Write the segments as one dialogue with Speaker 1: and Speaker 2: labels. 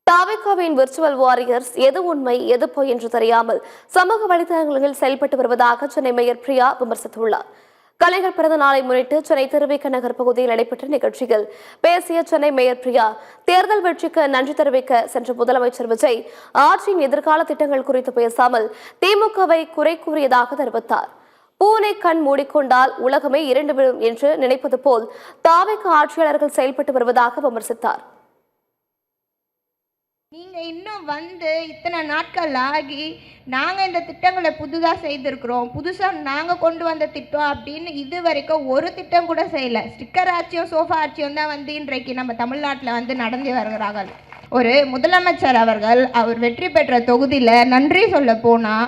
Speaker 1: தாவேகாவின் virtual warriors எது உண்மை எது பொய் என்று தெரியாமல் சமூக வலைதளங்களில் செயல்பட்டு வருவதாக சென்னை மேயர் பிரியா விமர்சித்துள்ளார். கலைஞர் பிறந்த நாளை முன்னிட்டு சென்னை திருவிக நகர் பகுதியில் நடைபெற்ற நிகழ்ச்சியில் பேசிய சென்னை மேயர் பிரியா, தேர்தல் வெற்றிக்கு நன்றி தெரிவிக்க சென்ற முதலமைச்சர் விஜய் ஆட்சியின் எதிர்கால திட்டங்கள் குறித்து பேசாமல் திமுகவை குறை கூறியதாக தெரிவித்தார். பூனை கண் மூடிக்கொண்டால் உலகமே இருண்டு விடும் என்று நினைப்பது போல் தாவேக ஆட்சியாளர்கள் செயல்பட்டு வருவதாக விமர்சித்தார்.
Speaker 2: நீங்கள் இன்னும் இத்தனை நாட்கள் ஆகி நாங்கள் இந்த திட்டங்களை புதுதாக செய்திருக்கிறோம், புதுசாக நாங்கள் கொண்டு வந்த திட்டம் அப்படின்னு இது வரைக்கும் ஒரு திட்டம் கூட செய்யலை. ஸ்டிக்கர் ஆட்சியும் சோஃபா ஆட்சியும் தான் இன்றைக்கு நம்ம தமிழ்நாட்டில் நடந்து வருகிறார்கள். ஒரு முதலமைச்சர் அவர் வெற்றி பெற்ற தொகுதியில் நன்றி சொல்ல போனால்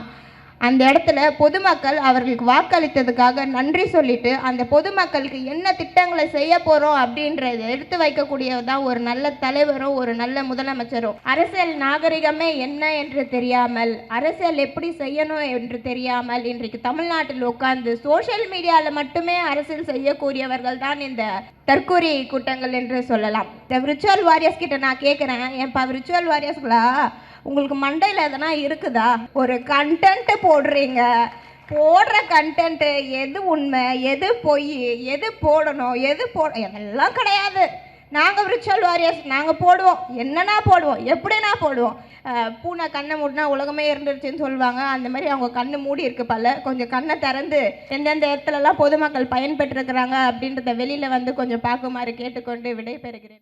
Speaker 2: அந்த இடத்துல பொதுமக்கள் அவர்களுக்கு வாக்களித்ததுக்காக நன்றி சொல்லிட்டு அந்த பொதுமக்களுக்கு என்ன திட்டங்களை செய்ய போகிறோம் அப்படின்றத எடுத்து வைக்கக்கூடியதான் ஒரு நல்ல தலைவரும் ஒரு நல்ல முதலமைச்சரும். அரசியல் நாகரிகமே என்ன என்று தெரியாமல், அரசியல் எப்படி செய்யணும் என்று தெரியாமல் இன்றைக்கு தமிழ்நாட்டில் உட்கார்ந்து சோஷியல் மீடியாவில் மட்டுமே அரசியல் செய்யக்கூடியவர்கள் தான் இந்த தற்கூரி கூட்டங்கள் என்று சொல்லலாம். இந்த விர்ச்சுவல் வாரியர்ஸ் கிட்ட நான் கேட்குறேன், ஏன்ப்பா விர்ச்சுவல் வாரியர்ஸ்களா, உங்களுக்கு மண்டையில் எதனா இருக்குதா? ஒரு கண்டென்ட் போடுறீங்க, போடுற கண்டென்ட்டு எது உண்மை எது பொய், எது போடணும் எது எல்லாம் கிடையாது. நாங்கள் விர்ச்சுவல் வாரியர்ஸ் நாங்கள் போடுவோம், என்னன்னா போடுவோம், எப்படின்னா போடுவோம். பூனை கண்ணை மூடினா உலகமே இருந்துருச்சுன்னு சொல்லுவாங்க. அந்த மாதிரி அவங்க கண்ணு மூடி இருக்கு பல, கொஞ்சம் கண்ணை திறந்து எந்தெந்த இடத்துலலாம் பொதுமக்கள் பயன்பெற்றிருக்கிறாங்க அப்படின்றத வெளியில் கொஞ்சம் பார்க்குமாறு கேட்டுக்கொண்டு விடைபெறுகிறேன்.